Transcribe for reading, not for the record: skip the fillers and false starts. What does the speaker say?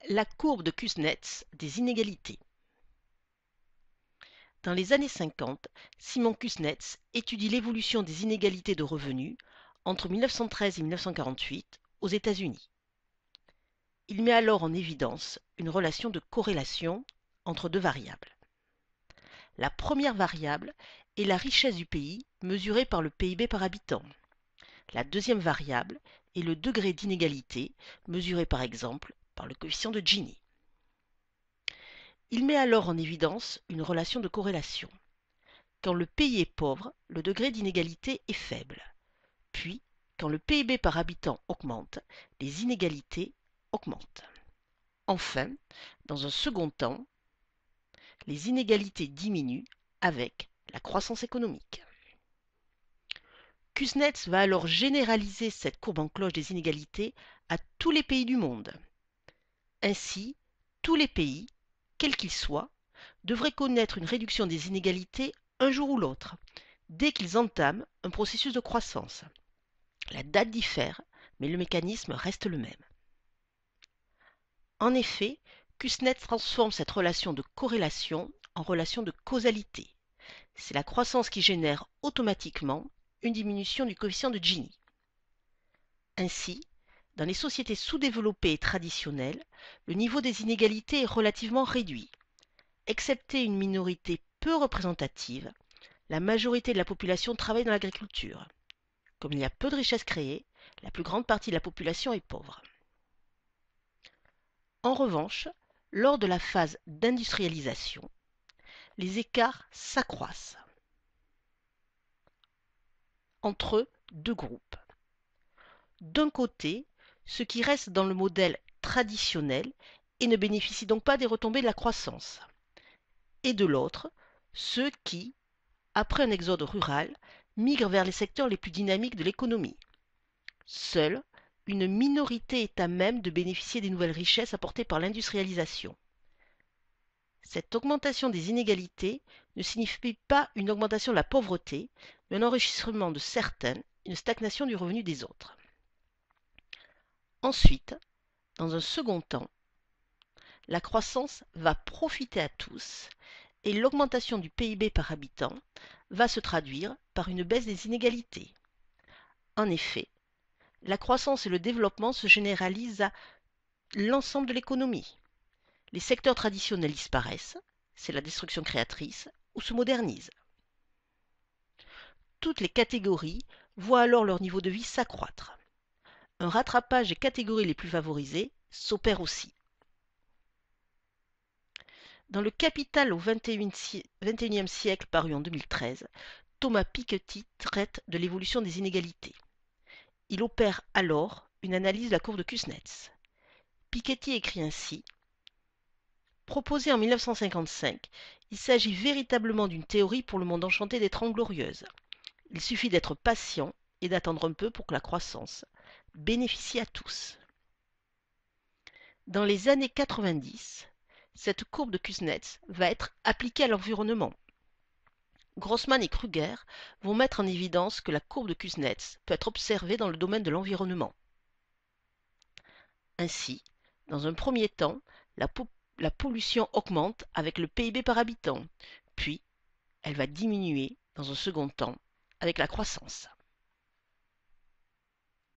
La courbe de Kuznets des inégalités. Dans les années 50, Simon Kuznets étudie l'évolution des inégalités de revenus entre 1913 et 1948 aux États-Unis. Il met alors en évidence une relation de corrélation entre deux variables. La première variable est la richesse du pays mesurée par le PIB par habitant. La deuxième variable est le degré d'inégalité mesuré par exemple par le coefficient de Gini. Il met alors en évidence une relation de corrélation. Quand le pays est pauvre, le degré d'inégalité est faible. Puis, quand le PIB par habitant augmente, les inégalités augmentent. Enfin, dans un second temps, les inégalités diminuent avec la croissance économique. Kuznets va alors généraliser cette courbe en cloche des inégalités à tous les pays du monde. Ainsi, tous les pays, quels qu'ils soient, devraient connaître une réduction des inégalités un jour ou l'autre, dès qu'ils entament un processus de croissance. La date diffère, mais le mécanisme reste le même. En effet, Kuznets transforme cette relation de corrélation en relation de causalité. C'est la croissance qui génère automatiquement une diminution du coefficient de Gini. Ainsi, dans les sociétés sous-développées et traditionnelles, le niveau des inégalités est relativement réduit. Excepté une minorité peu représentative, la majorité de la population travaille dans l'agriculture. Comme il y a peu de richesses créées, la plus grande partie de la population est pauvre. En revanche, lors de la phase d'industrialisation, les écarts s'accroissent entre deux groupes. D'un côté, ceux qui restent dans le modèle traditionnel et ne bénéficient donc pas des retombées de la croissance. Et de l'autre, ceux qui, après un exode rural, migrent vers les secteurs les plus dynamiques de l'économie. Seule une minorité est à même de bénéficier des nouvelles richesses apportées par l'industrialisation. Cette augmentation des inégalités ne signifie pas une augmentation de la pauvreté, mais un enrichissement de certains, une stagnation du revenu des autres. Ensuite, dans un second temps, la croissance va profiter à tous et l'augmentation du PIB par habitant va se traduire par une baisse des inégalités. En effet, la croissance et le développement se généralisent à l'ensemble de l'économie. Les secteurs traditionnels disparaissent, c'est la destruction créatrice, ou se modernisent. Toutes les catégories voient alors leur niveau de vie s'accroître. Un rattrapage des catégories les plus favorisées s'opère aussi. Dans le Capital au XXIe siècle paru en 2013, Thomas Piketty traite de l'évolution des inégalités. Il opère alors une analyse de la courbe de Kuznets. Piketty écrit ainsi: proposé en 1955, il s'agit véritablement d'une théorie pour le monde enchanté des Trente Glorieuses. Il suffit d'être patient et d'attendre un peu pour que la croissance bénéficie à tous. Dans les années 90, cette courbe de Kuznets va être appliquée à l'environnement. Grossman et Kruger vont mettre en évidence que la courbe de Kuznets peut être observée dans le domaine de l'environnement. Ainsi, dans un premier temps, la pollution augmente avec le PIB par habitant, puis elle va diminuer dans un second temps avec la croissance.